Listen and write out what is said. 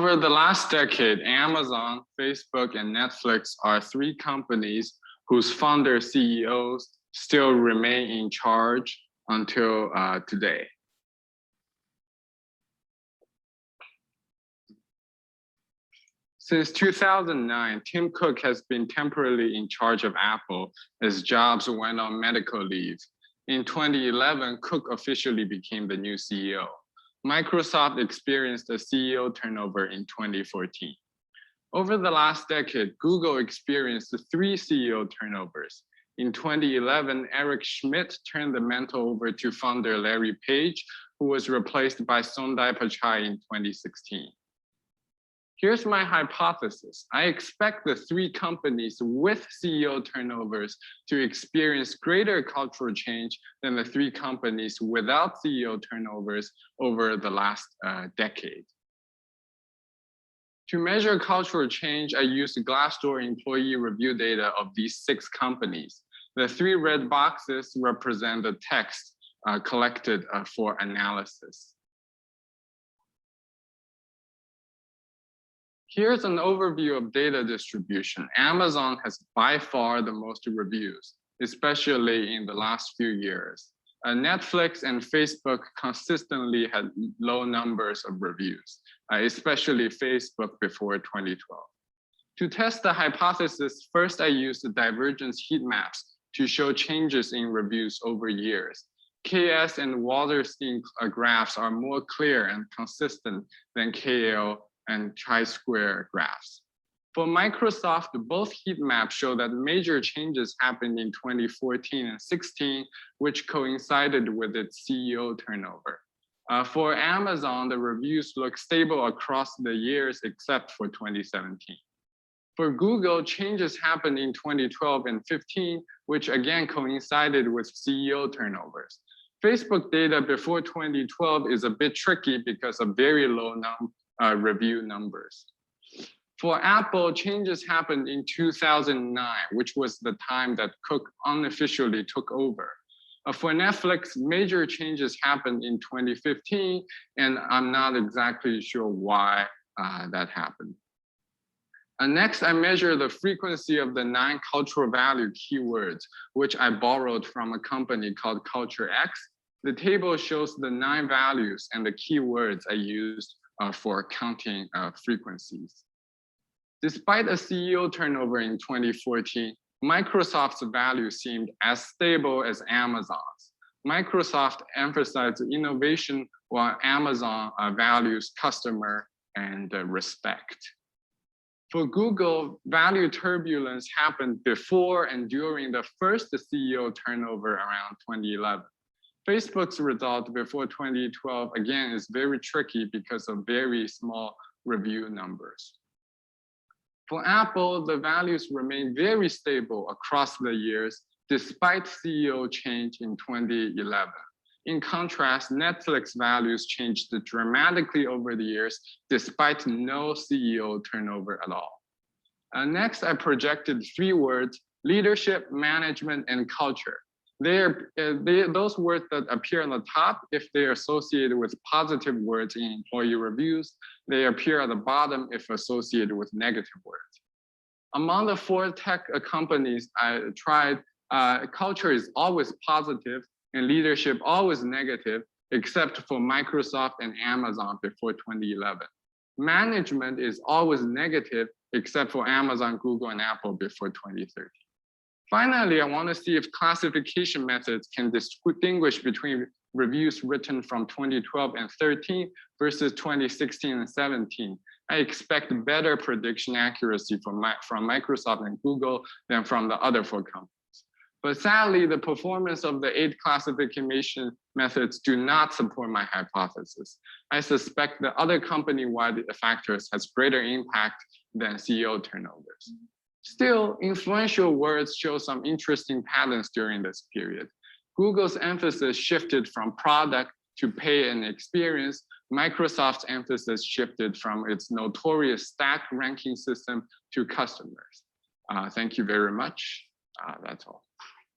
Over the last decade, Amazon, Facebook, and Netflix are three companies whose founder CEOs still remain in charge until today. Since 2009, Tim Cook has been temporarily in charge of Apple as Jobs went on medical leave. In 2011, Cook officially became the new CEO. Microsoft experienced a CEO turnover in 2014. Over the last decade, Google experienced 3 CEO turnovers. In 2011, Eric Schmidt turned the mantle over to founder Larry Page, who was replaced by Sundar Pichai in 2016. Here's my hypothesis. I expect the 3 companies with CEO turnovers to experience greater cultural change than the 3 companies without CEO turnovers over the last decade. To measure cultural change, I used Glassdoor employee review data of these 6 companies. The 3 red boxes represent the text collected for analysis. Here's an overview of data distribution. Amazon has by far the most reviews, especially in the last few years. Netflix and Facebook consistently had low numbers of reviews, especially Facebook before 2012. To test the hypothesis, first I used the divergence heat maps to show changes in reviews over years. KS and Wallerstein graphs are more clear and consistent than KL and chi-square graphs. For Microsoft, both heat maps show that major changes happened in 2014 and 16, which coincided with its CEO turnover. For Amazon, the reviews look stable across the years except for 2017. For Google, changes happened in 2012 and 15, which again coincided with CEO turnovers. Facebook data before 2012 is a bit tricky because of very low review numbers. For Apple, changes happened in 2009, which was the time that Cook unofficially took over. For Netflix, major changes happened in 2015, and I'm not exactly sure why that happened. Next, I measure the frequency of the 9 cultural value keywords, which I borrowed from a company called Culture X. The table shows the 9 values and the keywords I used for counting frequencies. Despite a CEO turnover in 2014, Microsoft's value seemed as stable as Amazon's. Microsoft emphasized innovation while Amazon values customer and respect. For Google, value turbulence happened before and during the first CEO turnover around 2011. Facebook's result before 2012, again, is very tricky because of very small review numbers. For Apple, the values remain very stable across the years, despite CEO change in 2011. In contrast, Netflix values changed dramatically over the years, despite no CEO turnover at all. Next, I projected 3 words: leadership, management, and culture. Those words that appear on the top, if they're associated with positive words in employee reviews, they appear at the bottom if associated with negative words. Among the 4 tech companies I tried, culture is always positive and leadership always negative, except for Microsoft and Amazon before 2011. Management is always negative, except for Amazon, Google, and Apple before 2013. Finally, I want to see if classification methods can distinguish between reviews written from 2012 and 13 versus 2016 and 17. I expect better prediction accuracy from Microsoft and Google than from the other 4 companies. But sadly, the performance of the 8 classification methods do not support my hypothesis. I suspect the other company-wide factors has greater impact than CEO turnovers. Still, influential words show some interesting patterns during this period. Google's emphasis shifted from product to pay and experience. Microsoft's emphasis shifted from its notorious stack ranking system to customers. Thank you very much. That's all.